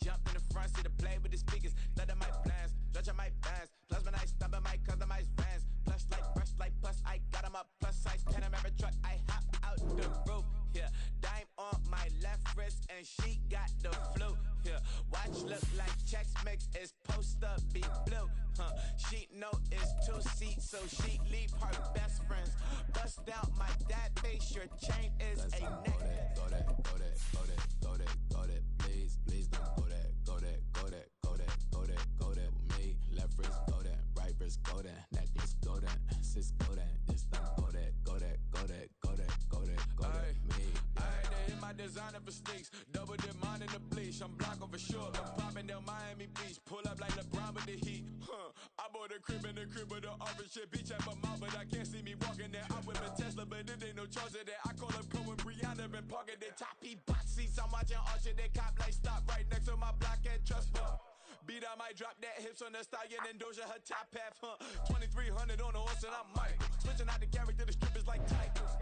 jumped in the front seat to play with the speakers. Let my plans, stretching my bands. Plus when I stumble my customized vans. Plush like brush like plus I got them up. Plus size 10 of every truck. I hop out the roof. Yeah, dime on my left wrist and she got the flu. Yeah, watch look like checks mix is supposed to be blue. She know it's 2 seats, so she leave her best friends. Bust out my dad face, your chain is a neck. Go that, go that, go that, go that, go that, please, please don't go that, go that, go that, go that, go that, go that with me. Left wrist go that, right wrist go that, necklace go that, sis go that, it's done go that, go that, go that, go that, go that, go that, me. I had to hit my designer for sneaks, double dip mine in the bleach. I'm blocking for sure, I'm popping down Miami Beach, pull up like LeBron with the heat. I bought a crib in the crib with the orange shit, beach at my mouth, but I can't see me walking there. I whip a Tesla, but it ain't no charge of that. I call up Cohen, Brianna, been parking the top P box seats. I'm watching Archer, they cop like stop right next to my block and trust fund. Beat I might drop that hips on the stallion and Doja her top half, 2300 on the horse and I'm Mike. Switching out the character, the strippers like Tigers.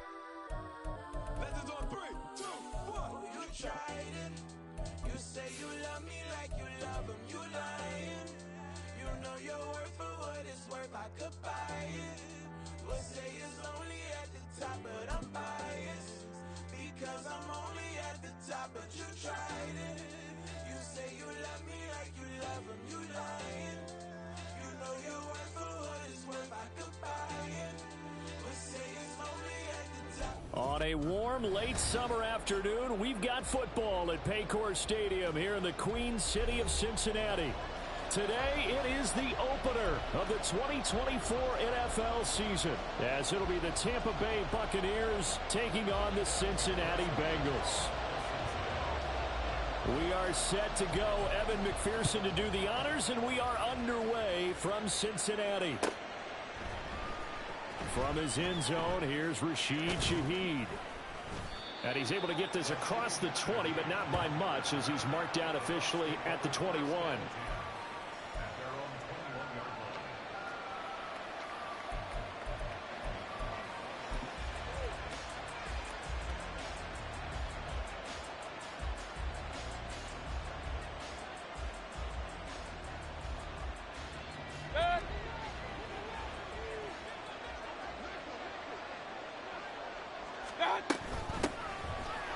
Legends on 3, 2, 1. You tried it. You say you love me like you love him. You lying. You know your worth for what it's worth. I could buy it. Would say it's lonely at the top, but I'm biased because I'm only at the top. But you tried it. You say you love me like you love him. You lying. You know your worth for what it's worth. I could buy it. Would say it's lonely at the top. On a warm, late summer afternoon, we've got football at Paycor Stadium here in the Queen City of Cincinnati. Today, it is the opener of the 2024 NFL season, as it'll be the Tampa Bay Buccaneers taking on the Cincinnati Bengals. We are set to go. Evan McPherson to do the honors, and we are underway from Cincinnati. From his end zone, here's Rashid Shaheed. And he's able to get this across the 20, but not by much, as he's marked down officially at the 21.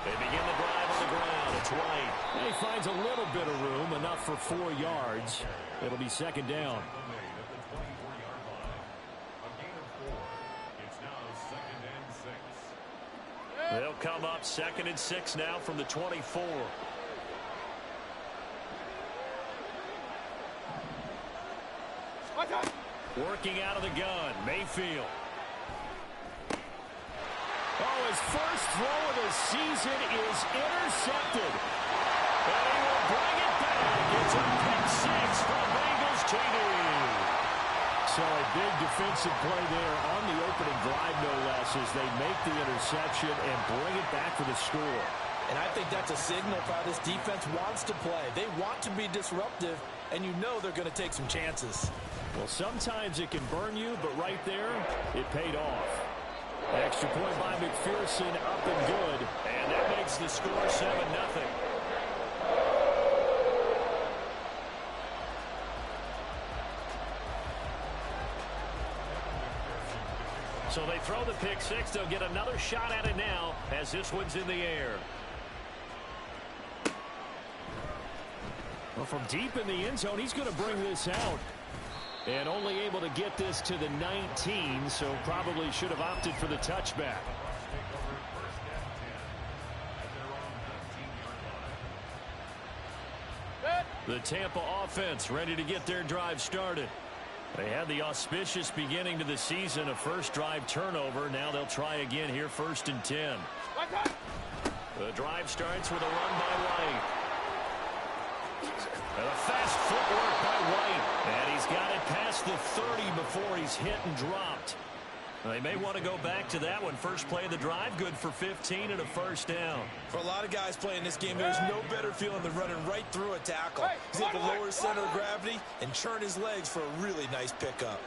They begin the drive on the ground. It's White. And he finds a little bit of room, enough for 4 yards. It'll be second down. They'll come up 2nd and 6 now from the 24. Working out of the gun, Mayfield. Oh, his first throw of the season is intercepted. And he will bring it back. It's a pick 6 from Bengals TD. So a big defensive play there on the opening drive, no less, as they make the interception and bring it back for the score. And I think that's a signal for how this defense wants to play. They want to be disruptive, and you know they're going to take some chances. Well, sometimes it can burn you, but right there, it paid off. Extra point by McPherson, up and good. And that makes the score 7-0. So they throw the pick 6. They'll get another shot at it now as this one's in the air. Well, from deep in the end zone, he's going to bring this out. And only able to get this to the 19, so probably should have opted for the touchback. The Tampa offense ready to get their drive started. They had the auspicious beginning to the season, a first drive turnover. Now they'll try again here, 1st and 10. The drive starts with a run by White. And a fast footwork by White. And he's got it past the 30 before he's hit and dropped. They may want to go back to that one. First play of the drive, good for 15 and a first down. For a lot of guys playing this game, there's no better feeling than running right through a tackle. He's able to lower his center of gravity and churn his legs for a really nice pickup.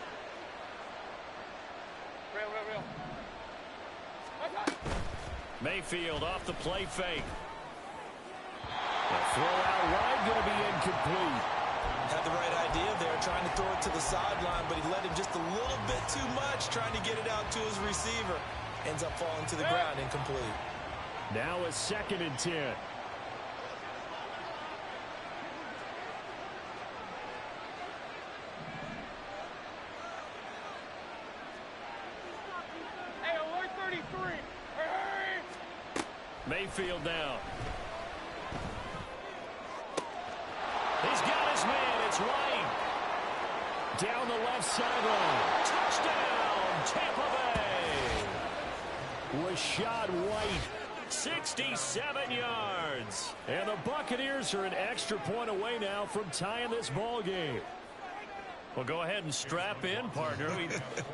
Mayfield off the play fake. The throw out wide, going to be incomplete. Had the right idea there, trying to throw it to the sideline, but he led him just a little bit too much, trying to get it out to his receiver. Ends up falling to the ground, incomplete. Now a 2nd and 10. Hey, alert 33. Hey! Mayfield now. He's got his man. It's White. Down the left sideline. Touchdown, Tampa Bay. Rashad White, 67 yards. And the Buccaneers are an extra point away now from tying this ball game. Well, go ahead and strap in, partner.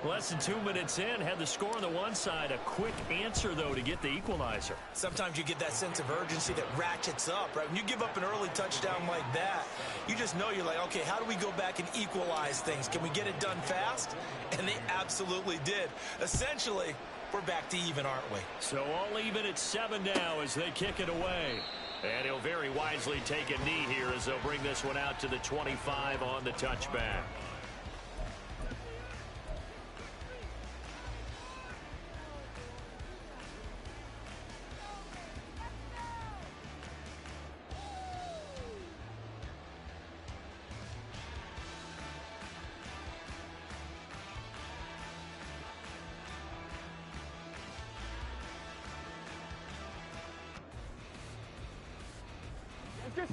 Less than 2 minutes in, had the score on the one side. A quick answer, though, to get the equalizer. Sometimes you get that sense of urgency that ratchets up, right? When you give up an early touchdown like that, you just know you're like, okay, how do we go back and equalize things? Can we get it done fast? And they absolutely did. Essentially, we're back to even, aren't we? So all even at 7 now as they kick it away. And he'll very wisely take a knee here as they'll bring this one out to the 25 on the touchback.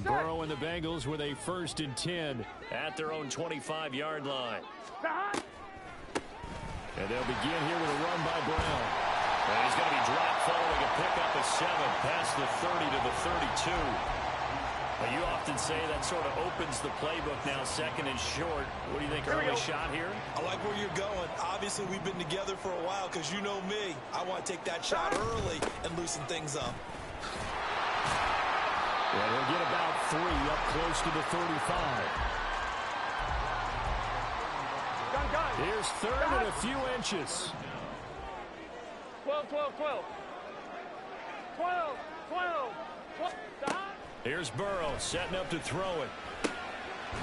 Burrow and the Bengals with a 1st and 10 at their own 25-yard line. And they'll begin here with a run by Brown. And he's going to be dropped following a pickup of 7 past the 30 to the 32. Well, you often say that sort of opens the playbook now, 2nd and short. What do you think, early shot here? I like where you're going. Obviously, we've been together for a while because you know me. I want to take that shot early and loosen things up. Yeah, he'll get about 3 up close to the 35. Here's 3rd and a few inches. 12, 12, 12. 12, 12, 12. Here's Burrow setting up to throw it.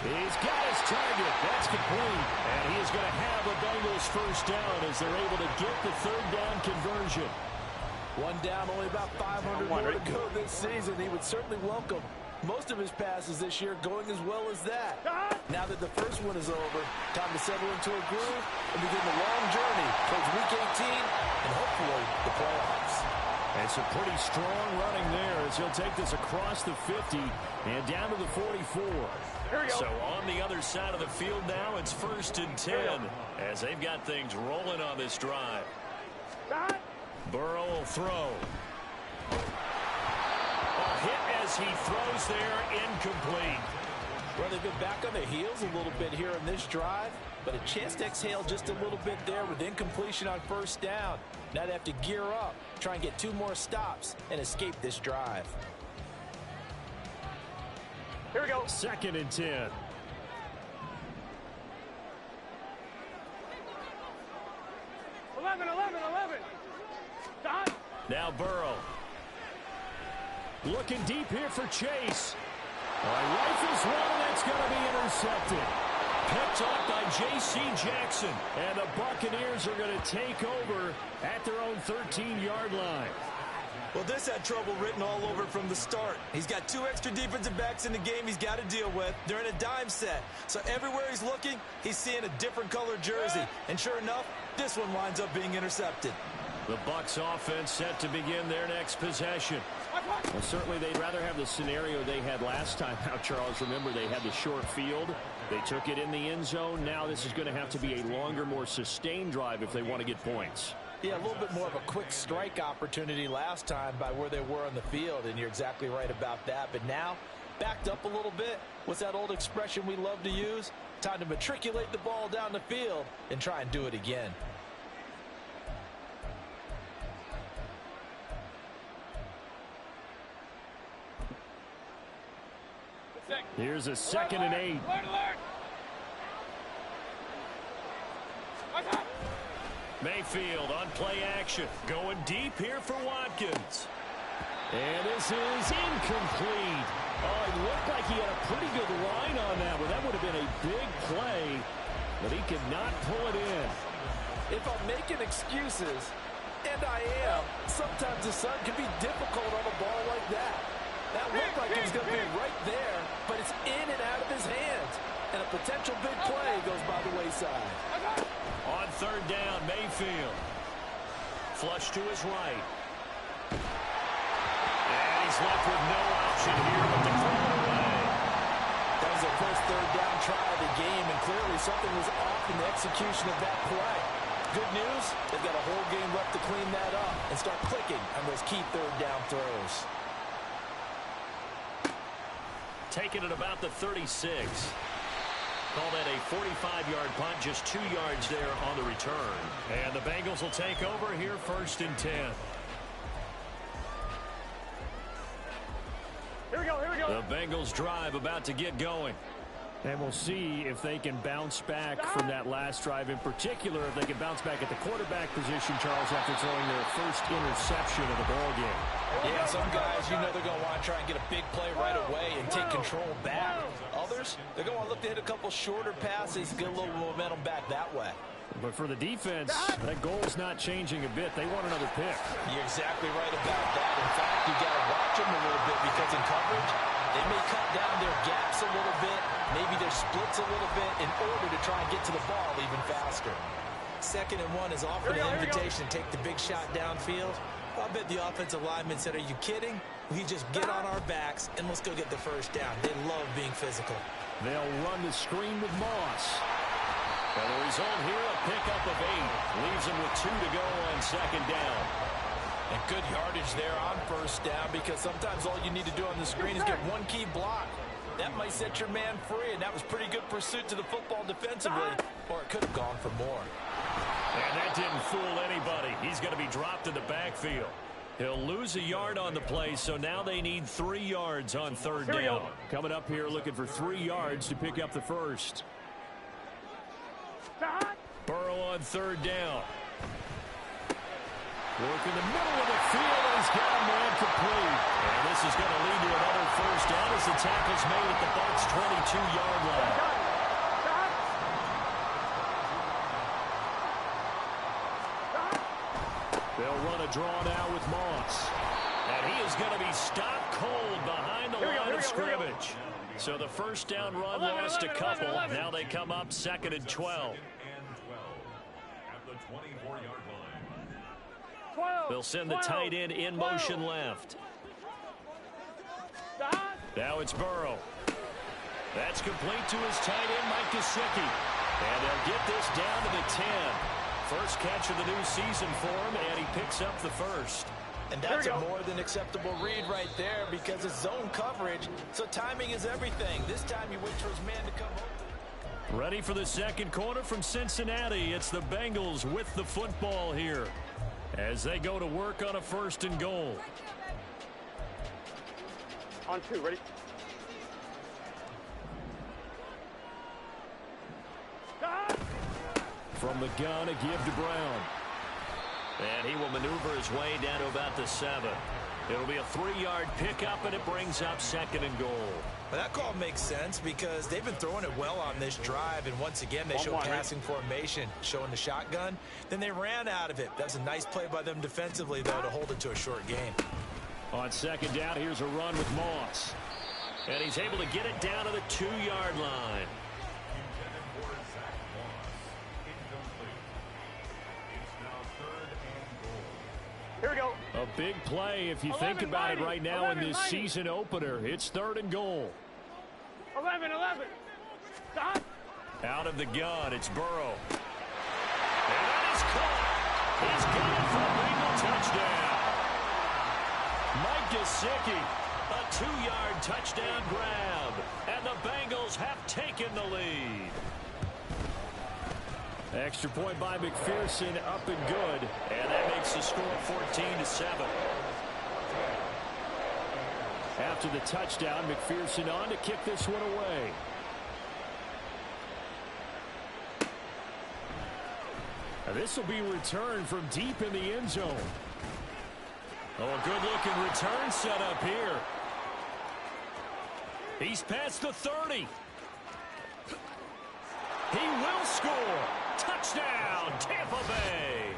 He's got his target. That's complete. And he is going to have a Bengals 1st down as they're able to get the 3rd down conversion. One down, only about 500 more to go this season. He would certainly welcome most of his passes this year going as well as that. Now that the first one is over, time to settle into a groove and begin the long journey towards Week 18 and hopefully the playoffs. And some pretty strong running there as he'll take this across the 50 and down to the 44. So on the other side of the field now, it's 1st and 10 as they've got things rolling on this drive. Burrow will throw. A hit as he throws there, incomplete. Well, they've been back on their heels a little bit here in this drive, but a chance to exhale just a little bit there with incompletion on 1st down. Now they have to gear up, try and get 2 more stops, and escape this drive. Here we go. 2nd and 10. Eleven. Now Burrow. Looking deep here for Chase. Rifles one, that's going to be intercepted. Picked off by J.C. Jackson. And the Buccaneers are going to take over at their own 13-yard line. Well, this had trouble written all over it from the start. He's got 2 extra defensive backs in the game he's got to deal with. They're in a dime set. So everywhere he's looking, he's seeing a different colored jersey. And sure enough, this one winds up being intercepted. The Bucs offense set to begin their next possession. Well, certainly they'd rather have the scenario they had last time. Now, Charles, remember they had the short field. They took it in the end zone. Now this is going to have to be a longer, more sustained drive if they want to get points. Yeah, a little bit more of a quick strike opportunity last time by where they were on the field, and you're exactly right about that. But now, backed up a little bit. What's that old expression we love to use? Time to matriculate the ball down the field and try and do it again. Here's a 2nd and 8. Mayfield on play action. Going deep here for Watkins. And this is incomplete. Oh, it looked like he had a pretty good not pull it in. If I'm making excuses, and I am, sometimes the sun can be difficult on a ball like that. That looked like it was going to be right there, but it's in and out of his hands. And a potential big play goes by the wayside. On third down, Mayfield. Flush to his right. And he's left with no option here but to throw it away. That was the first third down try of the game, and clearly something was off in the execution of that play. Good news, they've got a whole game left to clean that up and start clicking on those key third down throws. Taken at about the 36. Call that a 45-yard punt, just 2 yards there on the return. And the Bengals will take over here, 1st and 10. Here we go, here we go. The Bengals drive about to get going. And we'll see if they can bounce back from that last drive, in particular if they can bounce back at the quarterback position, Charles, after throwing their first interception of the ball game. Yeah, some guys, you know they're going to want to try and get a big play right away and take control back. Others, they're going to want to look to hit a couple shorter passes, get a little momentum back that way. But for the defense, that goal's not changing a bit. They want another pick. You're exactly right about that. In fact, you got to watch them a little bit because in coverage, they may cut down their gaps a little bit, maybe their splits a little bit in order to try and get to the ball even faster. 2nd and 1 is offered an invitation to take the big shot downfield. I bet the offensive lineman said, are you kidding? We just get on our backs and let's go get the first down. They love being physical. They'll run the screen with Moss. And the result here, a pickup of 8. Leaves him with 2 to go on 2nd down. And good yardage there on 1st down because sometimes all you need to do on the screen is get one key block. That might set your man free, and that was pretty good pursuit to the football defensively, or it could have gone for more. And that didn't fool anybody. He's going to be dropped in the backfield. He'll lose a yard on the play, so now they need 3 yards on 3rd down. Coming up here looking for 3 yards to pick up the first. Burrow on 3rd down. Work in the middle of the field, and he's got a man complete. And this is going to lead to another first down as the tackle's made at the Bucs' 22-yard line. They'll run a draw now with Moss. And he is going to be stopped cold behind the line of scrimmage. So the first down run lost a couple. Now they come up 2nd and 12. They'll send the tight end in motion left. Now it's Burrow. That's complete to his tight end, Mike Gesicki. And they'll get this down to the 10. First catch of the new season for him, and he picks up the first. And that's a more than acceptable read right there because it's zone coverage, so timing is everything. This time he waits for his man to come open. Ready for the second quarter from Cincinnati. It's the Bengals with the football here as they go to work on a 1st and goal. On 2, ready? From the gun, a give to Brown. And he will maneuver his way down to about the 7. It'll be a 3-yard pickup, and it brings up 2nd and goal. Well, that call makes sense because they've been throwing it well on this drive, and once again they show passing formation, showing the shotgun. Then they ran out of it. That's a nice play by them defensively, though, to hold it to a short gain. On 2nd down, here's a run with Moss. And he's able to get it down to the 2-yard line. Here we go. A big play if you think about it right now in this season opener. It's 3rd and goal. 11. Stop. Out of the gun, it's Burrow. And that is caught. He's got it for a Bengal touchdown. Mike Gesicki, a 2-yard touchdown grab. And the Bengals have taken the lead. Extra point by McPherson, up and good. And that makes the score 14-7. After the touchdown, McPherson on to kick this one away. Now this will be returned from deep in the end zone. Oh, a good-looking return set up here. He's past the 30. He will score. Touchdown, Tampa Bay.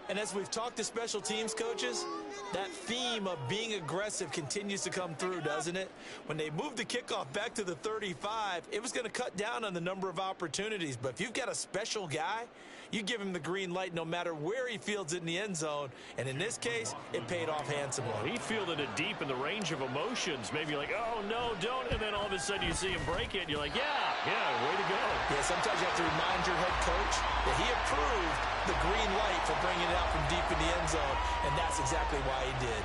And as we've talked to special teams coaches, that theme of being aggressive continues to come through, doesn't it? When they moved the kickoff back to the 35, it was going to cut down on the number of opportunities. But if you've got a special guy, you give him the green light no matter where he fields it in the end zone. And in this case, it paid off handsomely. He fielded it deep in the range of emotions. Maybe like, oh, no, don't. And then all of a sudden you see him break it, and you're like, yeah, way to go. Yeah, sometimes you have to remind your head coach that he approved the green light for bringing it out from deep in the end zone, and that's exactly why he did.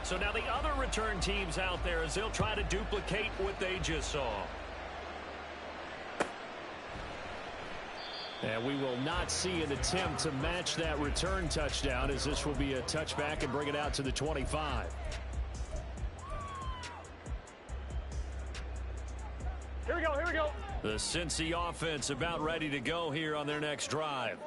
So now the other return teams out there as they'll try to duplicate what they just saw. And we will not see an attempt to match that return touchdown, as this will be a touchback and bring it out to the 25. Here we go. The Cincy offense about ready to go here on their next drive.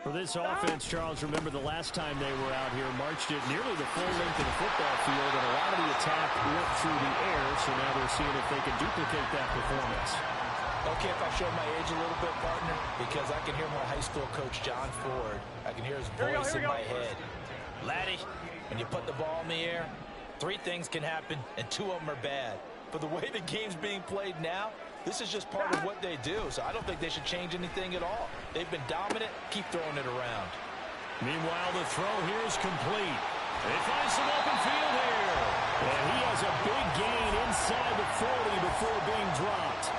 For this offense, Charles, remember the last time they were out here, marched it nearly the full length of the football field, and a lot of the attack went through the air, so now they're seeing if they can duplicate that performance. Okay, if I show my age a little bit, partner, because I can hear my high school coach, John Ford. I can hear his voice in my head. Laddie, when you put the ball in the air, 3 things can happen, and 2 of them are bad. But the way the game's being played now, this is just part of what they do, so I don't think they should change anything at all. They've been dominant. Keep throwing it around. Meanwhile, the throw here is complete. They find some open field here. And he has a big gain inside the 40 before being dropped.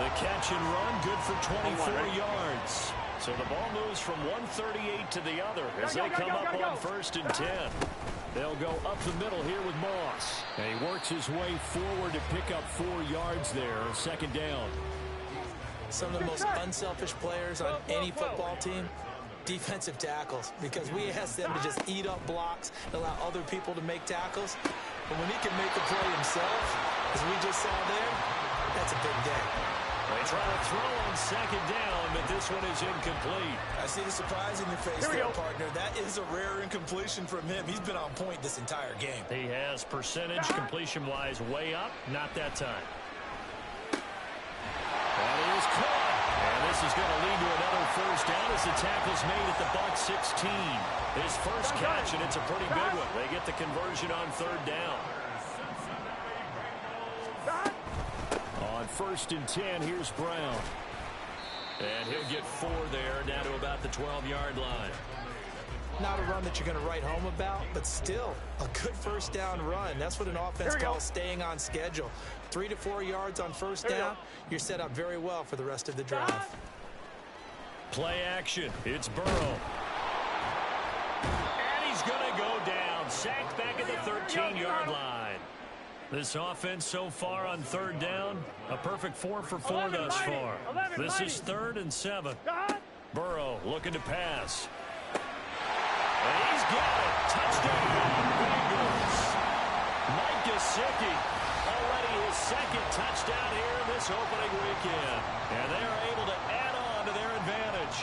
The catch and run, good for 24 yards. So the ball moves from 138 to the other as they come up on 1st and 10. They'll go up the middle here with Moss. And he works his way forward to pick up 4 yards there, 2nd down. Some of the most unselfish players on any football team, defensive tackles, because we ask them to just eat up blocks and allow other people to make tackles. But when he can make the play himself, as we just saw there, that's a big day. They try to throw on 2nd down, but this one is incomplete. I see the surprise in your face there, partner. That is a rare incompletion from him. He's been on point this entire game. He has percentage completion-wise way up. Not that time. That is caught. And this is going to lead to another 1st down as the tackle's made at the Bucs 16. His first catch, and it's a pretty big one. They get the conversion on 3rd down. On 1st and 10, here's Brown. And he'll get 4 there, down to about the 12-yard line. Not a run that you're going to write home about, but still a good 1st down run. That's what an offense calls staying on schedule. 3 to 4 yards on 1st down, you're set up very well for the rest of the drive. Play action. It's Burrow. And he's going to go down. Sacked back at the 13-yard line. This offense so far on 3rd down, a perfect 4 for 4 thus far. This is 3rd and 7. Burrow looking to pass. And he's got it. Touchdown, Bengals. Mike Gesicki, already his 2nd touchdown here in this opening weekend. And they are able to add on to their advantage.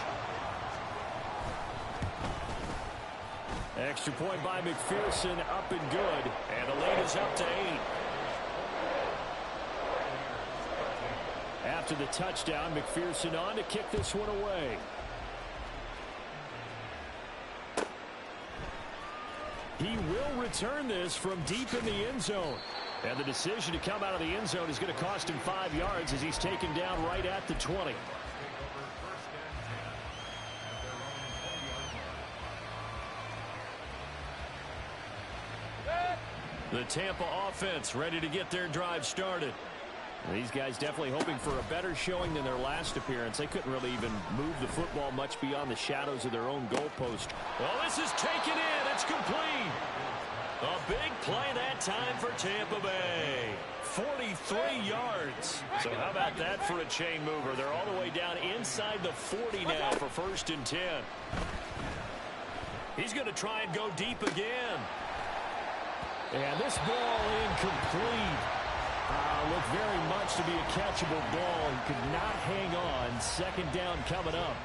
Extra point by McPherson, up and good. And the lead is up to 8. After the touchdown, McPherson on to kick this one away. He will return this from deep in the end zone. And the decision to come out of the end zone is going to cost him 5 yards as he's taken down right at the 20. The Tampa offense ready to get their drive started. These guys definitely hoping for a better showing than their last appearance. They couldn't really even move the football much beyond the shadows of their own goalpost. Well, this is taken in. It's complete. A big play that time for Tampa Bay. 43 yards. So how about that for a chain mover? They're all the way down inside the 40 now for 1st and 10. He's going to try and go deep again. And this ball incomplete. Looked very much to be a catchable ball. He could not hang on. 2nd down coming up.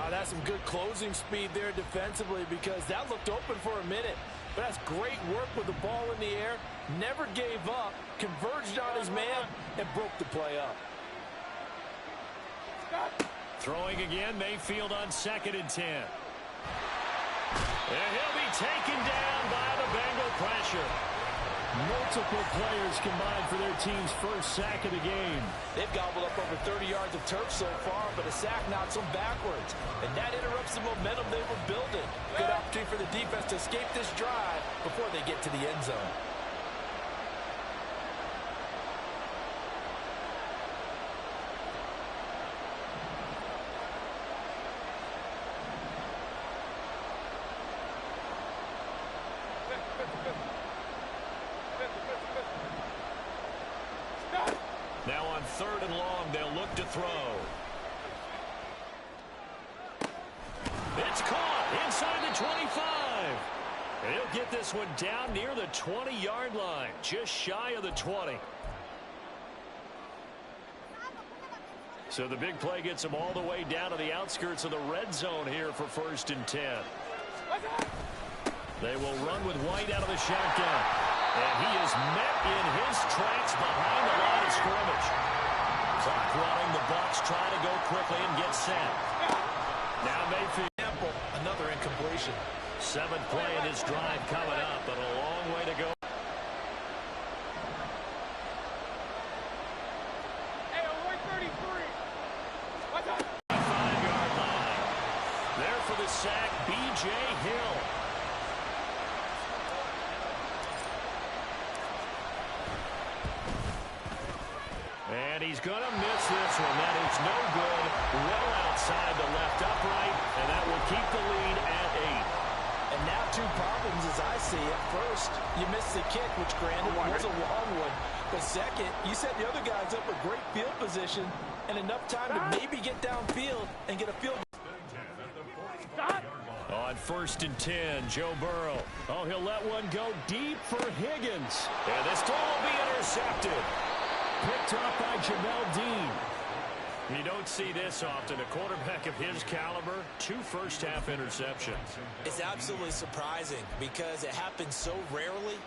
That's some good closing speed there defensively because that looked open for a minute. But that's great work with the ball in the air. Never gave up, converged on his man, and broke the play up. Throwing again, Mayfield on 2nd and 10. And he'll be taken down by the Bengal pressure. Multiple players combined for their team's first sack of the game. They've gobbled up over 30 yards of turf so far, but a sack knocks them backwards. And that interrupts the momentum they were building. Good opportunity for the defense to escape this drive before they get to the end zone. Now on 3rd and long, they'll look to throw. It's caught inside the 25. And he'll get this one down near the 20-yard line, just shy of the 20. So the big play gets him all the way down to the outskirts of the red zone here for 1st and 10. They will run with White out of the shotgun. And he is met in his tracks behind the line of scrimmage. Clock running, the Bucs trying to go quickly and get set. Now Mayfield. Another incompletion. 7th play in his drive coming up, but a long way to go. Hey, over 33. What's up? 5-yard line. There for the sack, B.J. Hill. And he's going to miss this one. That is no good. Well outside the left upright, and that will keep the lead at 8. And now 2 problems as I see it. First, you missed the kick, which granted was a long one. But second, you set the other guys up with great field position and enough time to maybe get downfield and get a field. On 1st and 10, Joe Burrow. Oh, he'll let one go deep for Higgins. And this throw will be intercepted. Picked off by Jamel Dean. You don't see this often. A quarterback of his caliber, 2 first-half interceptions. It's absolutely surprising because it happens so rarely.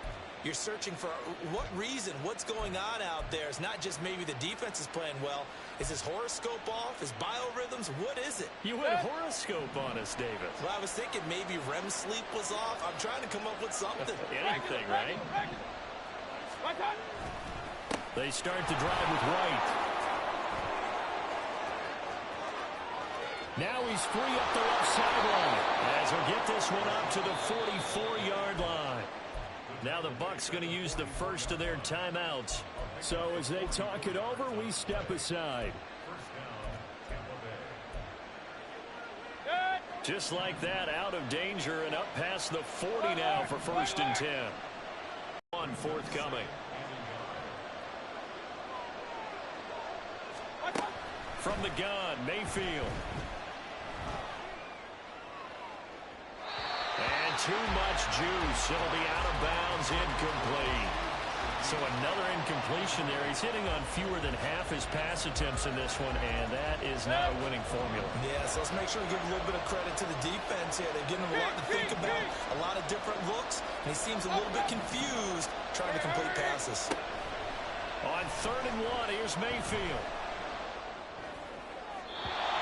You're searching for what reason, what's going on out there. It's not just maybe the defense is playing well. Is his horoscope off? His biorhythms? What is it? You went horoscope on us, David. Well, I was thinking maybe REM sleep was off. I'm trying to come up with something. Anything, right? They start the drive with White. Now he's free up the left sideline. As he'll get this one up to the 44-yard line. Now the Bucs going to use the first of their timeouts. So as they talk it over, we step aside. Just like that, out of danger and up past the 40 now for 1st and 10. 1 forthcoming. From the gun, Mayfield. And too much juice. It'll be out of bounds, incomplete. So another incompletion there. He's hitting on fewer than half his pass attempts in this one, and that is not a winning formula. Yeah, so let's make sure we give a little bit of credit to the defense here. They're giving him a lot to think about, a lot of different looks, and he seems a little bit confused trying to complete passes. On 3rd and 1, here's Mayfield.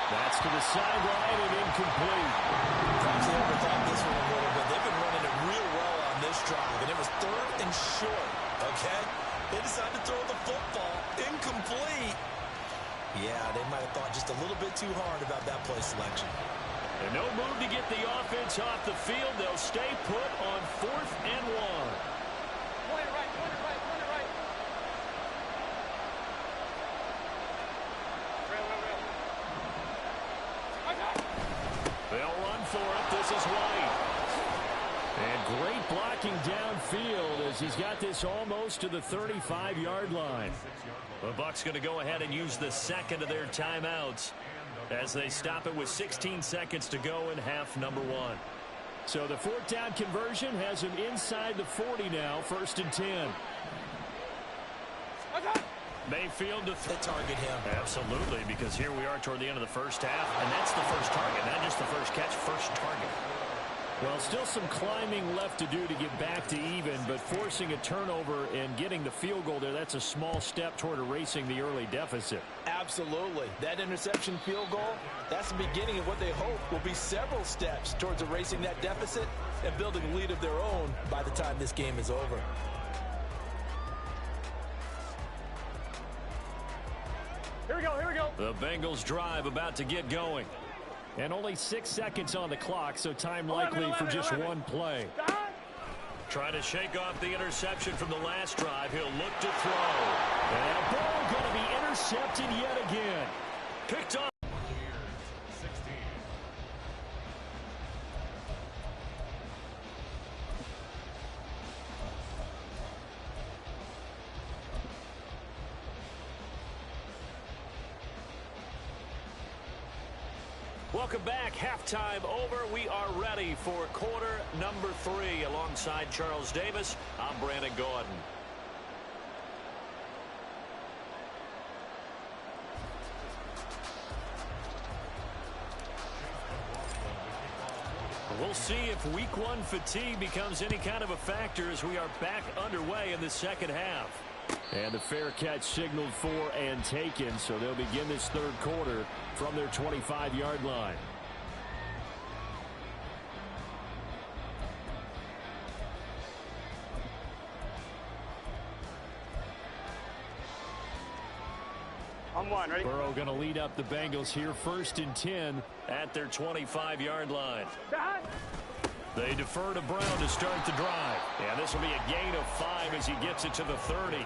That's to the sideline and incomplete. Perhaps they overthought this one a little bit. They've been running it real well on this drive, and it was 3rd and short, okay? They decided to throw the football incomplete. Yeah, they might have thought just a little bit too hard about that play selection. And no move to get the offense off the field. They'll stay put on 4th and 1. Point it right, point it right, point it right. They'll run for it. This is White. And great blocking downfield as he's got this almost to the 35-yard line. The Bucs going to go ahead and use the second of their timeouts as they stop it with 16 seconds to go in half number 1. So the 4th down conversion has him inside the 40 now, 1st and 10. Mayfield to They target him. Absolutely, because here we are toward the end of the first half, and that's the first target, not just the first catch, first target. Well, still some climbing left to do to get back to even, but forcing a turnover and getting the field goal there, that's a small step toward erasing the early deficit. Absolutely. That interception field goal, that's the beginning of what they hope will be several steps towards erasing that deficit and building a lead of their own by the time this game is over. Here we go, here we go. The Bengals drive about to get going. And only 6 seconds on the clock, so time likely for just one play. Trying to shake off the interception from the last drive. He'll look to throw. And a ball going to be intercepted yet again. Picked up. Welcome back. Halftime over. We are ready for quarter number 3. Alongside Charles Davis, I'm Brandon Gordon. We'll see if week 1 fatigue becomes any kind of a factor as we are back underway in the second half. And the fair catch signaled for and taken, so they'll begin this third quarter from their 25-yard line. On one, ready? Burrow going to lead up the Bengals here, 1st and 10 at their 25-yard line. They defer to Brown to start the drive. And this will be a gain of 5 as he gets it to the 30.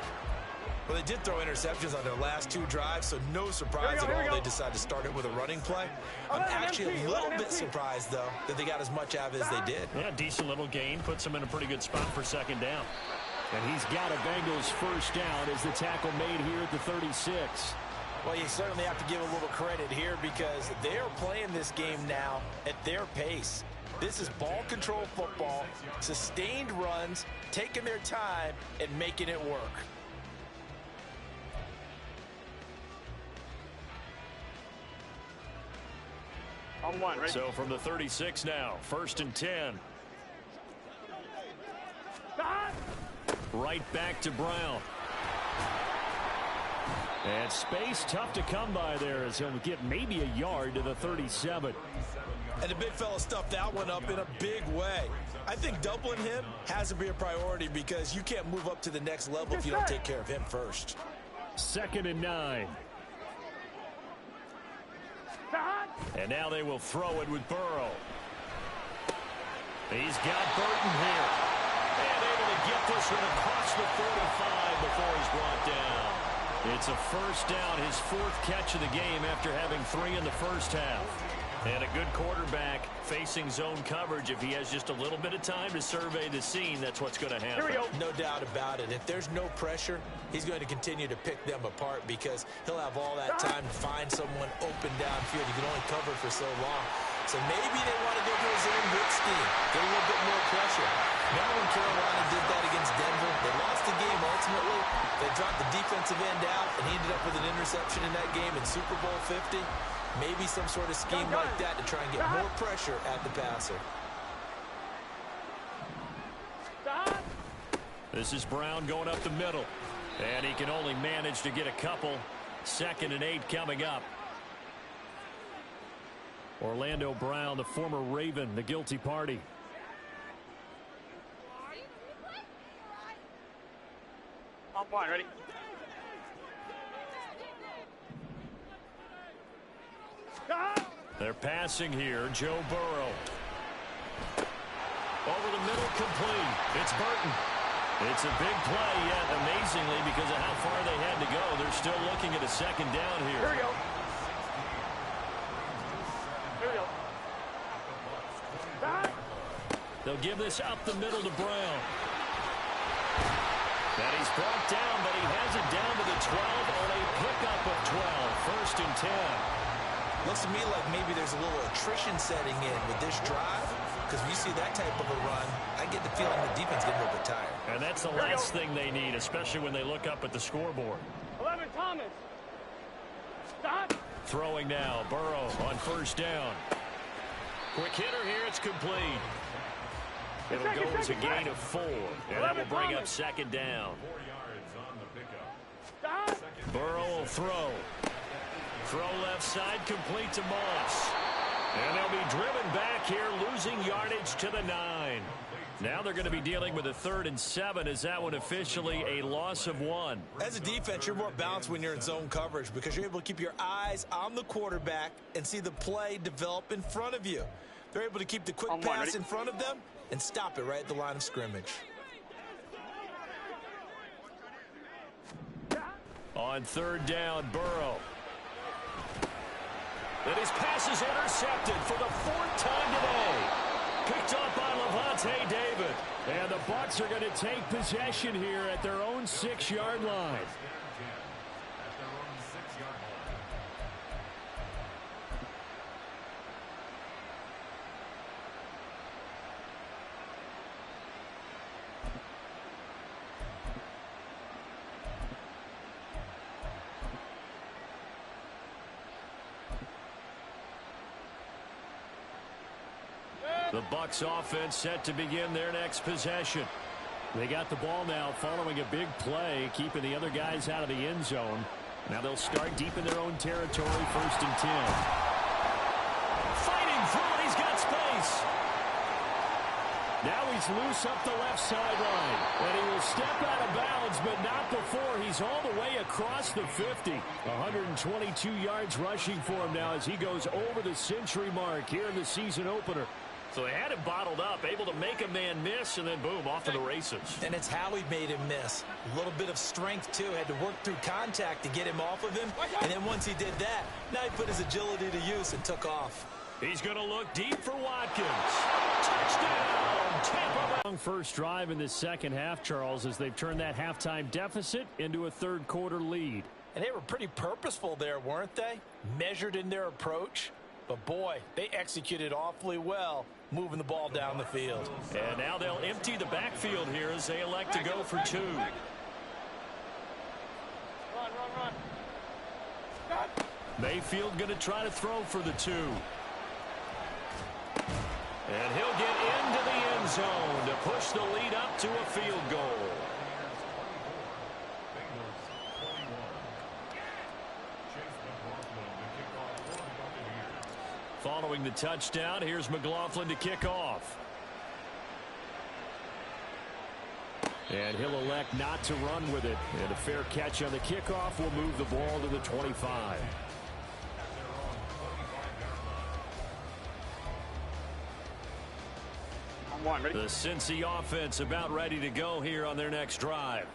Well, they did throw interceptions on their last 2 drives, so no surprise at all they decided to start it with a running play. I'm actually a little bit surprised, though, that they got as much out of it as they did. Yeah, decent little gain. Puts them in a pretty good spot for second down. And he's got a Bengals first down as the tackle made here at the 36. Well, you certainly have to give a little credit here because they are playing this game now at their pace. This is ball control football, sustained runs, taking their time, and making it work. On one, ready? So from the 36 now, 1st and 10. Right back to Brown. And space tough to come by there as he'll get maybe a yard to the 37. And the big fella stuffed that one up in a big way. I think doubling him has to be a priority because you can't move up to the next level if you don't take care of him first. 2nd and 9. And now they will throw it with Burrow. He's got Burton here. And able to get this one across the 45 before he's brought down. It's a first down, his 4th catch of the game after having 3 in the first half. And a good quarterback facing zone coverage. If he has just a little bit of time to survey the scene, that's what's going to happen. Here we go. No doubt about it. If there's no pressure, he's going to continue to pick them apart because he'll have all that time to find someone open downfield. He can only cover for so long. So maybe they want to go to a zone blitz scheme, get a little bit more pressure. Remember when Carolina did that against Denver? They lost the game ultimately. They dropped the defensive end out, and he ended up with an interception in that game in Super Bowl 50. Maybe some sort of scheme like that to try and get more pressure at the passer. This is Brown going up the middle. And he can only manage to get a couple. 2nd and 8 coming up. Orlando Brown, the former Raven, the guilty party. On one, ready? They're passing here. Joe Burrow. Over the middle, complete. It's Burton. It's a big play, yet amazingly, because of how far they had to go, they're still looking at a 2nd down here. Here we go. Here we go. They'll give this up the middle to Brown. And he's brought down, but he has it down to the 12 on a pickup of 12. 1st and 10. Looks to me like maybe there's a little attrition setting in with this drive because when you see that type of a run, I get the feeling the defense getting a little bit tired. And that's the last thing they need, especially when they look up at the scoreboard. 11 times. Thomas. Stop. Throwing now, Burrow on first down. Quick hitter here, it's complete. It'll go as a gain of 4, and that will bring up second down. 4 yards on the pickup. Stop. Burrow will throw. Throw left side, complete to Moss. And they'll be driven back here, losing yardage to the 9. Now they're going to be dealing with a 3rd and 7. Is that one officially a loss of 1? As a defense, you're more balanced when you're in zone coverage because you're able to keep your eyes on the quarterback and see the play develop in front of you. They're able to keep the quick pass in front of them and stop it right at the line of scrimmage. On 3rd down, Burrow. And his pass is intercepted for the 4th time today. Picked up by Levante David. And the Bucs are going to take possession here at their own 6-yard line. The Bucs offense set to begin their next possession. They got the ball now following a big play, keeping the other guys out of the end zone. Now they'll start deep in their own territory, 1st and 10. Fighting through it, he's got space. Now he's loose up the left sideline. And he will step out of bounds, but not before he's all the way across the 50. 122 yards rushing for him now as he goes over the century mark here in the season opener. So they had him bottled up, able to make a man miss, and then boom, off to the races. And it's how he made him miss. A little bit of strength, too. Had to work through contact to get him off of him. And then once he did that, now he put his agility to use and took off. He's going to look deep for Watkins. Touchdown, Tampa Bay. First drive in the second half, Charles, as they've turned that halftime deficit into a 3rd quarter lead. And they were pretty purposeful there, weren't they? Measured in their approach. But, boy, they executed awfully well, moving the ball down the field. And now they'll empty the backfield here as they elect to go for 2. Run. Stop. Mayfield going to try to throw for the 2. And he'll get into the end zone to push the lead up to a field goal. Following the touchdown, here's McLaughlin to kick off. And he'll elect not to run with it. And a fair catch on the kickoff will move the ball to the 25. The Cincy offense about ready to go here on their next drive.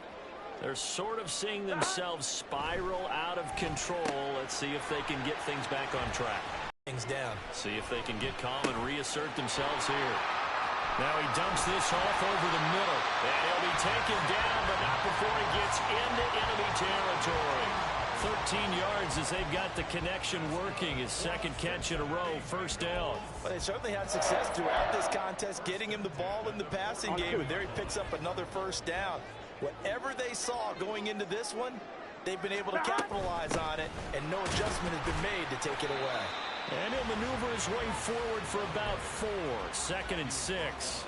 They're sort of seeing themselves spiral out of control. Let's see if they can get things back on track. Down. See if they can get calm and reassert themselves here. Now he dumps this off over the middle. And he'll be taken down, but not before he gets into enemy territory. 13 yards as they've got the connection working. His 2nd catch in a row, 1st down. Well, they certainly had success throughout this contest, getting him the ball in the passing game. And there he picks up another 1st down. Whatever they saw going into this one, they've been able to capitalize on it, and no adjustment has been made to take it away. And he'll maneuver his way forward for about 4. 2nd and 6.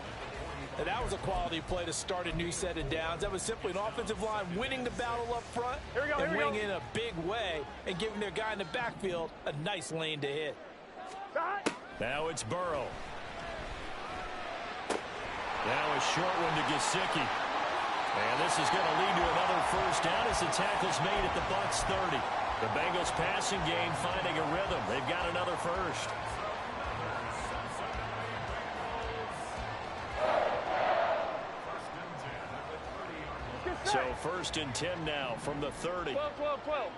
And that was a quality play to start a new set of downs. That was simply an offensive line winning the battle up front and winning in a big way and giving their guy in the backfield a nice lane to hit. Now it's Burrow. Now a short one to Gesicki. And this is going to lead to another 1st down as the tackle's made at the Bucs 30. The Bengals passing game finding a rhythm. They've got another 1st. So 1st and 10 now from the 30. 12.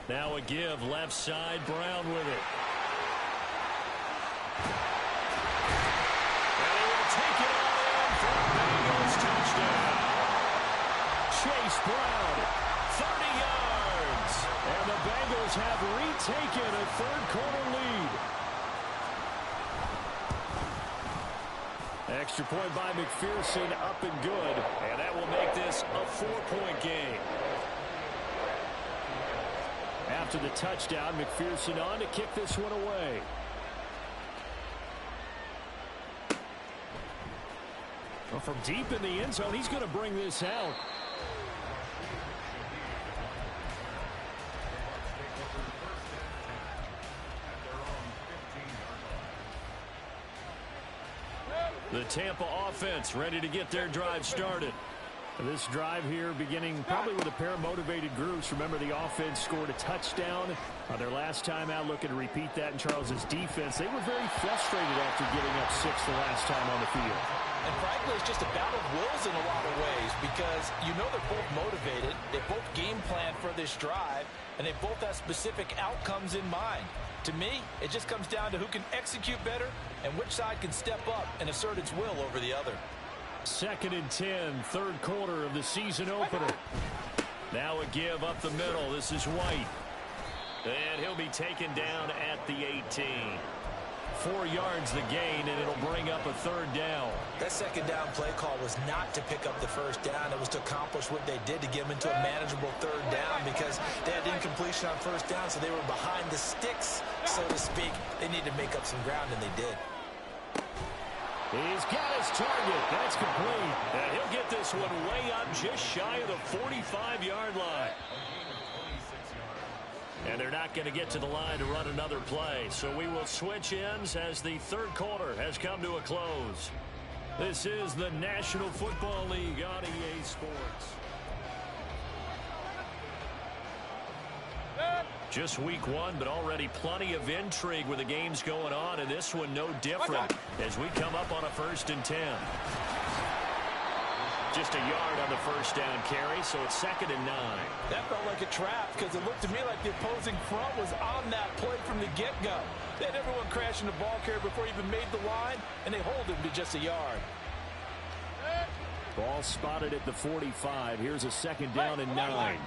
Now a give left side, Brown with it. And he will take it all in for a Bengals touchdown. Chase Brown, 30 yards. And the Bengals have retaken a 3rd quarter lead. Extra point by McPherson, up and good. And that will make this a 4-point game. After the touchdown, McPherson on to kick this one away. Well, from deep in the end zone, he's going to bring this out. The Tampa offense ready to get their drive started. This drive here beginning probably with a pair of motivated groups. Remember, the offense scored a touchdown their last time out. Looking to repeat that in Charles's defense. They were very frustrated after giving up 6 the last time on the field. And frankly, it's just a battle of wills in a lot of ways because you know they're both motivated. They both game plan for this drive, and they both have specific outcomes in mind. To me, it just comes down to who can execute better and which side can step up and assert its will over the other. 2nd and 10, third quarter of the season opener. Now a give up the middle. This is White. And he'll be taken down at the 18. 4 yards the gain, and it'll bring up a 3rd down. That 2nd down play call was not to pick up the 1st down. It was to accomplish what they did to get them into a manageable 3rd down because they had incompletion on 1st down, so they were behind the sticks, so to speak. They needed to make up some ground, and they did. He's got his target. That's complete. And he'll get this one way up just shy of the 45-yard line. And they're not going to get to the line to run another play. So we will switch ends as the 3rd quarter has come to a close. This is the National Football League on EA Sports. Just week 1, but already plenty of intrigue with the games going on, and this one no different as we come up on a 1st and 10. Just a yard on the 1st down carry, so it's 2nd and 9. That felt like a trap because it looked to me like the opposing front was on that play from the get-go. They had everyone crashing the ball carrier before he even made the line, and they hold him to just a yard. Ball spotted at the 45. Here's a 2nd down and 9.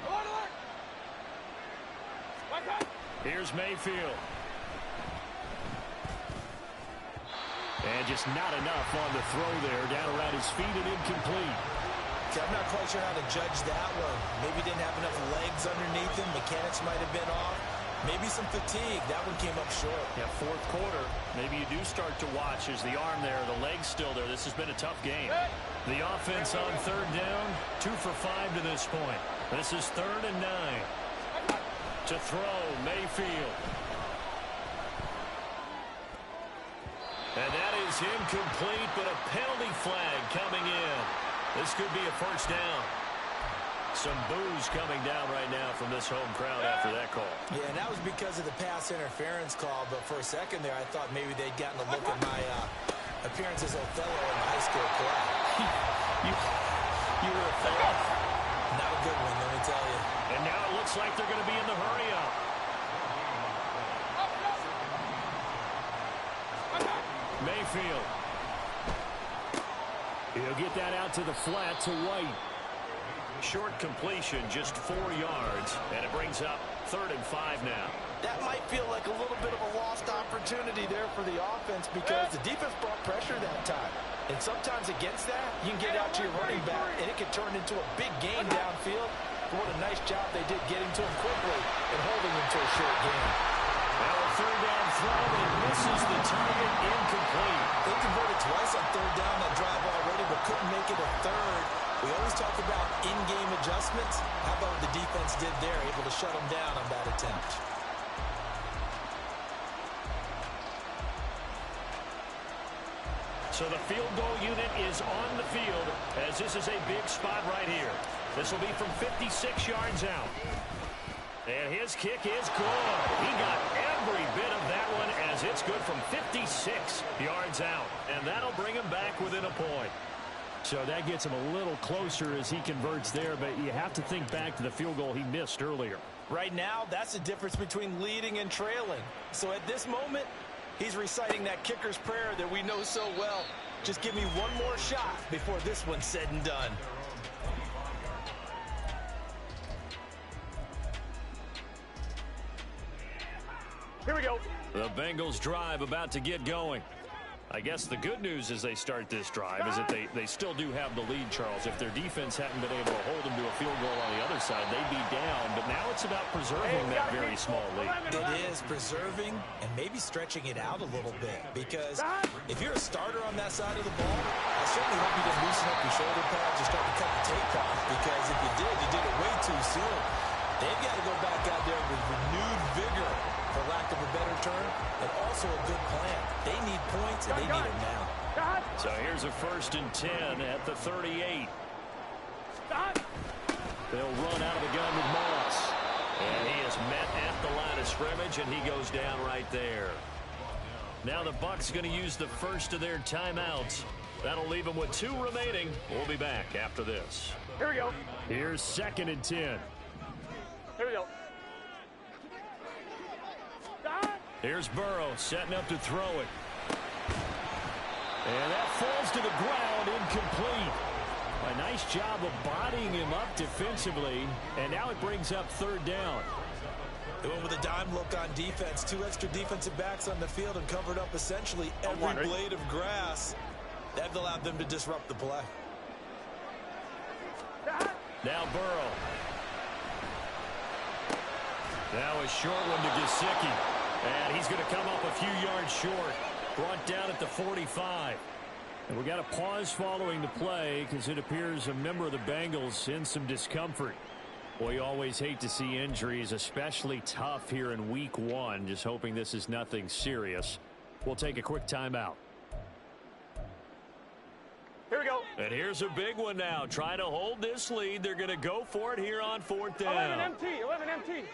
Here's Mayfield. And just not enough on the throw there. Down around his feet and incomplete. Okay, I'm not quite sure how to judge that one. Maybe didn't have enough legs underneath him. Mechanics might have been off. Maybe some fatigue. That one came up short. Yeah, 4th quarter. Maybe you do start to watch as the arm there, the leg's still there. This has been a tough game. The offense on 3rd down, 2 for 5 to this point. This is 3rd and 9. To throw, Mayfield. And that is incomplete, but a penalty flag coming in. This could be a 1st down. Some boos coming down right now from this home crowd after that call. Yeah, and that was because of the pass interference call, but for a second there, I thought maybe they'd gotten a look at my appearance as Othello in the high school play. You were Othello? Not a good one, let me tell you. And now it looks like they're going to be in the hurry-up. Mayfield. He'll get that out to the flat to White. Short completion, just 4 yards, and it brings up 3rd and 5 now. That might feel like a little bit of a lost opportunity there for the offense because the defense brought pressure that time. And sometimes against that, you can get out to your running back, and it can turn into a big gain downfield. But what a nice job they did getting to him quickly and holding him to a short gain. Now a 3rd down throw, and misses the target, incomplete. They converted twice on 3rd down that drive already, but couldn't make it a 3rd. We always talk about in-game adjustments. How about what the defense did there, able to shut them down on that attempt. So the field goal unit is on the field as this is a big spot right here. This will be from 56 yards out. And his kick is good. He got every bit of that one as it's good from 56 yards out. And that'll bring him back within a point. So that gets him a little closer as he converts there, but you have to think back to the field goal he missed earlier. Right now, that's the difference between leading and trailing. So at this moment, he's reciting that kicker's prayer that we know so well. Just give me one more shot before this one's said and done. Here we go. The Bengals drive about to get going. I guess the good news as they start this drive is that they still do have the lead, Charles. If their defense hadn't been able to hold them to a field goal on the other side, they'd be down. But now it's about preserving that very small lead. It is preserving and maybe stretching it out a little bit. Because if you're a starter on that side of the ball, I certainly hope you didn't loosen up your shoulder pads or start to cut the tape off. Because if you did it way too soon. They've got to go back out there with renewed vigor, for lack of a better term, and also a good plan. They need points, and they need them now. So here's a 1st and 10 at the 38. They'll run out of the gun with Moss. And he is met at the line of scrimmage, and he goes down right there. Now the Bucs going to use the first of their timeouts. That'll leave them with 2 remaining. We'll be back after this. Here we go. Here's 2nd and 10. Here we go. Here's Burrow setting up to throw it. And that falls to the ground, incomplete. A nice job of bodying him up defensively, and now it brings up 3rd down. They went with a dime look on defense. 2 extra defensive backs on the field and covered up essentially every blade of grass. That allowed them to disrupt the play. Now Burrow. Now a short one to Gesicki. And he's going to come up a few yards short. Brought down at the 45. And we got a pause following the play because it appears a member of the Bengals in some discomfort. Boy, you always hate to see injuries, especially tough here in week 1. Just hoping this is nothing serious. We'll take a quick timeout. Here we go. And here's a big one now. Trying to hold this lead. They're going to go for it here on 4th down. 11 MT. 11 MT.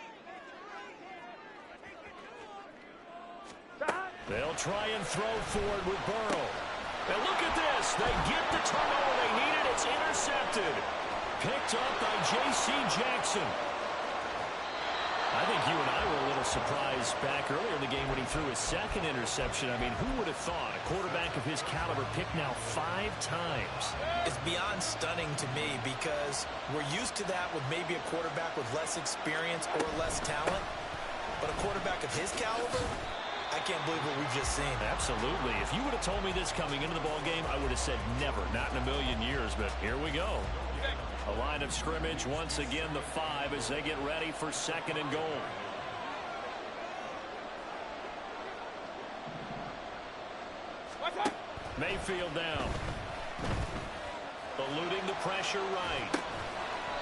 They'll try and throw forward with Burrow. And look at this. They get the turnover they needed. It's intercepted. Picked up by J.C. Jackson. I think you and I were a little surprised back earlier in the game when he threw his 2nd interception. I mean, who would have thought a quarterback of his caliber picked now 5 times? It's beyond stunning to me because we're used to that with maybe a quarterback with less experience or less talent. But a quarterback of his caliber, I can't believe what we've just seen. Absolutely. If you would have told me this coming into the ballgame, I would have said never, not in a million years, but here we go. A line of scrimmage, once again the 5 as they get ready for 2nd and goal. Mayfield down. Eluding the pressure right.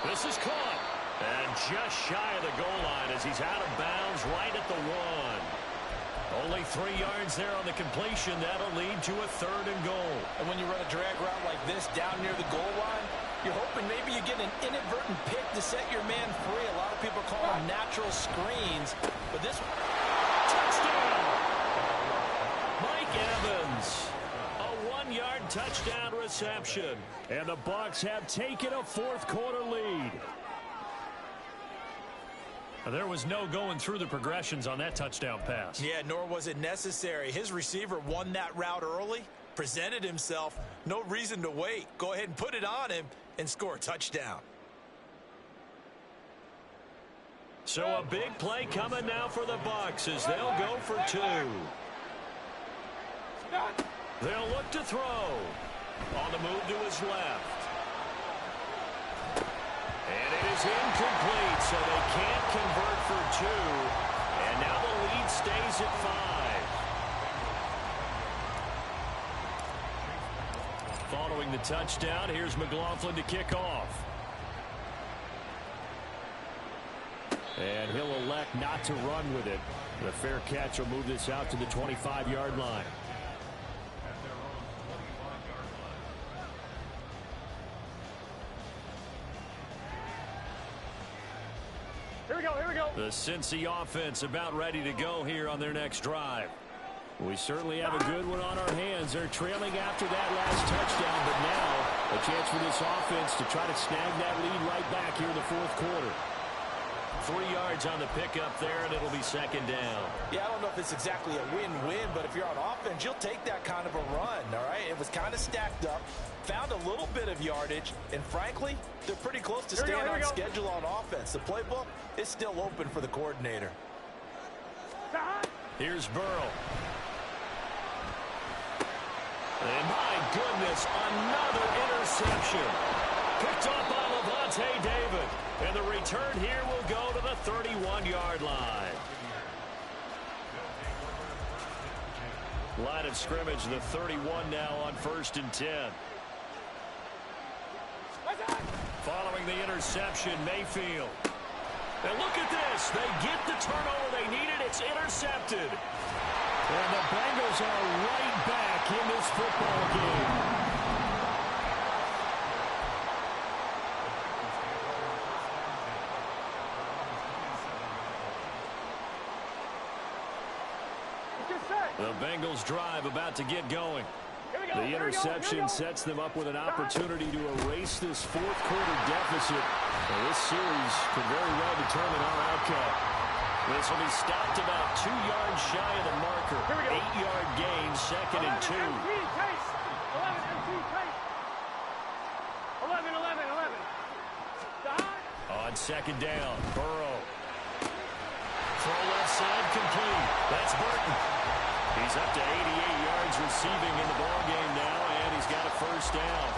This is caught. And just shy of the goal line as he's out of bounds right at the 1. Only 3 yards there on the completion. That'll lead to a 3rd and goal. And when you run a drag route like this down near the goal line, you're hoping maybe you get an inadvertent pick to set your man free. A lot of people call them natural screens. But this one... Touchdown! Mike Evans. A 1-yard touchdown reception. And the Bucs have taken a 4th quarter lead. There was no going through the progressions on that touchdown pass. Yeah, nor was it necessary. His receiver won that route early, presented himself, no reason to wait. Go ahead and put it on him and score a touchdown. So a big play coming now for the Bucs as they'll go for 2. They'll look to throw. On the move to his left. And it is incomplete, so they can't convert for 2. And now the lead stays at 5. Following the touchdown, here's McLaughlin to kick off. And he'll elect not to run with it. The fair catch will move this out to the 25-yard line. Here we go. The Cincy offense about ready to go here on their next drive. We certainly have a good one on our hands. They're trailing after that last touchdown, but now a chance for this offense to try to snag that lead right back here in the 4th quarter. 3 yards on the pickup there, and it'll be 2nd down. Yeah, I don't know if it's exactly a win-win, but if you're on offense, you'll take that kind of a run, all right? It was kind of stacked up, found a little bit of yardage, and frankly, they're pretty close to staying on schedule on offense. The playbook is still open for the coordinator. Here's Burrow. And my goodness, another interception. Picked up by Levante David. And the return here will go to the 31-yard line. Line of scrimmage, the 31 now on 1st and 10. Following the interception, Mayfield. And look at this. They get the turnover they needed. It's intercepted. And the Bengals are right back in this football game. The Bengals drive about to get going. The interception sets them up with an opportunity to erase this fourth quarter deficit. Well, this series could very well determine our outcome. This will be stopped about 2 yards shy of the marker. 8-yard gain, 2nd and 2. 11. On 2nd down, Burrow. Throw left side complete. That's Burton. He's up to 88 yards receiving in the ballgame now, and he's got a 1st down.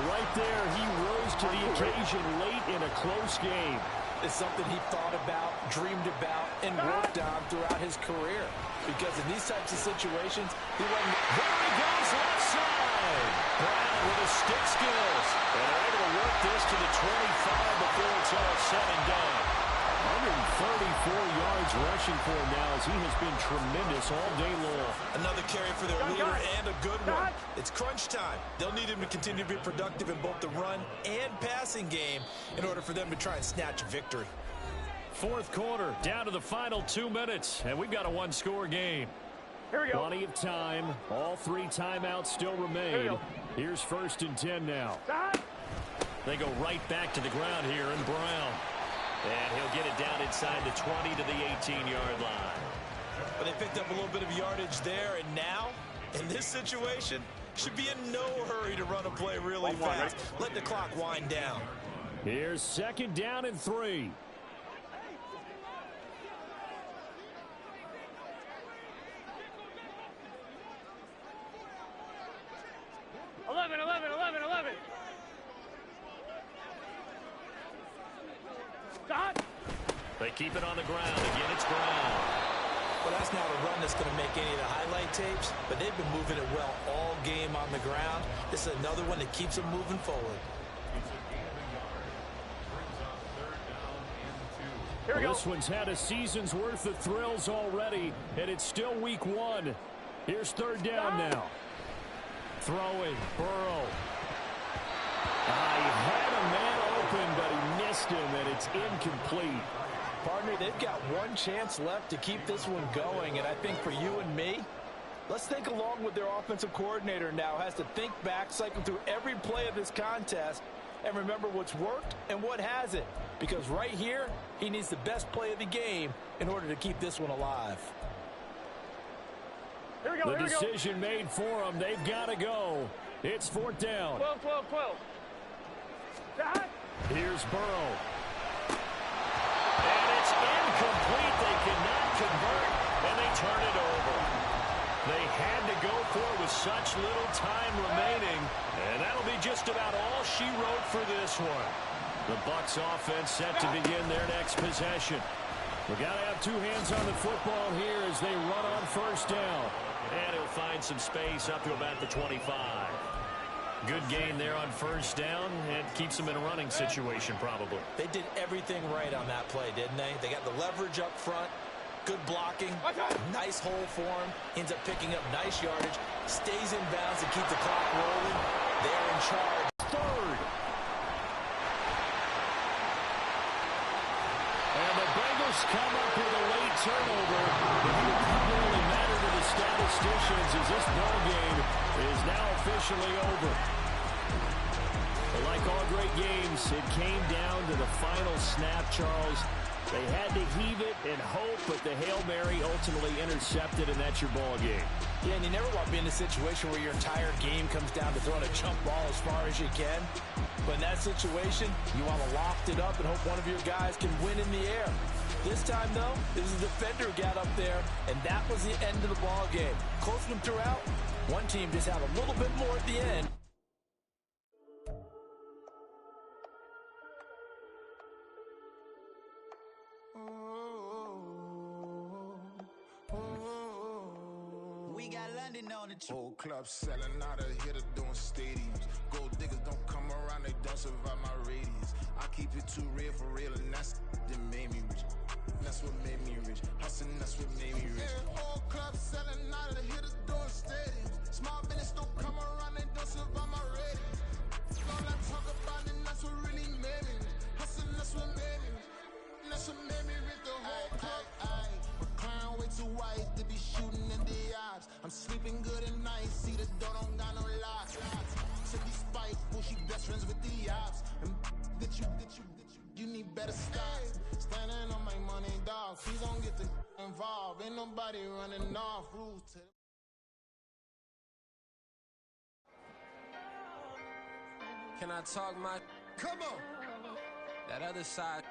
Right there, he rose to the occasion late in a close game. It's something he thought about, dreamed about, and worked on throughout his career. Because in these types of situations, he wasn't... There he goes, left side. Brown with his stick skills. And they're able to work this to the 25 before it's all said and done. 134 yards rushing for him now as he has been tremendous all day long. Another carry for their leader and a good one. It's crunch time. They'll need him to continue to be productive in both the run and passing game in order for them to try and snatch a victory. 4th quarter, down to the final 2 minutes, and we've got a 1-score game. Here we go. Plenty of time. All 3 timeouts still remain. Here's 1st and 10 now. They go right back to the ground here, and Brown. And he'll get it down inside the 20 to the 18-yard line. But they picked up a little bit of yardage there, and now, in this situation, should be in no hurry to run a play really fast. Let the clock wind down. Here's 2nd down and 3. They keep it on the ground. Again, it's Brown. Well, that's not a run that's going to make any of the highlight tapes, but they've been moving it well all game on the ground. This is another one that keeps them moving forward. Well, this one's had a season's worth of thrills already, and it's still week 1. Here's 3rd down now. Throwing, Burrow. He had a man open, but he missed him, and it's incomplete. Partner, they've got one chance left to keep this one going, and I think for you and me, let's think along with their offensive coordinator now. Has to think back, cycle through every play of this contest, and remember what's worked and what hasn't. Because right here, he needs the best play of the game in order to keep this one alive. The decision made for them. They've got to go. It's 4th down. 12. Here's Burrow. And it's incomplete. They cannot convert, and they turn it over. They had to go for it with such little time remaining, and that'll be just about all she wrote for this one. The Bucs offense set to begin their next possession. We've got to have 2 hands on the football here as they run on 1st down. And he'll find some space up to about the 25. Good gain there on 1st down, and keeps them in a running situation probably. They did everything right on that play, didn't they? They got the leverage up front, good blocking, nice hole for him, ends up picking up nice yardage, stays in bounds to keep the clock rolling. They're in charge. 3rd. And the Bengals come up with a late turnover. But it doesn't really matter to the statisticians as this ball game is now officially over. But like all great games, it came down to the final snap, Charles. They had to heave it and hope, but the Hail Mary ultimately intercepted, and that's your ball game. Yeah, and you never want to be in a situation where your entire game comes down to throwing a jump ball as far as you can. But in that situation, you want to loft it up and hope one of your guys can win in the air. This time, though, it was the defender who got up there, and that was the end of the ball game. Close one throughout. One team just had a little bit more at the end. We got London on the trip. Whole club selling out of hitter doing stadiums. Gold diggers don't come around, they don't survive my radius. I keep it too real for real, and that's that made me rich. That's what made me rich. Hustling, that's what made me rich. Whole club selling out of hitters doing stadiums. Small business don't come around, they don't survive my radius. All I talk about it, that's what really made me rich. Hustling, that's what made me rich. That's what made me rich. The whole club. My client way too wise to be shooting in the eyes. I'm sleeping good at night, see the door don't got no locks. To be spiteful, she best friends with the ops. And you need better stocks. Standing on my money, dog. Please don't get involved. Ain't nobody running off rules to Can I talk my? Come on. That other side.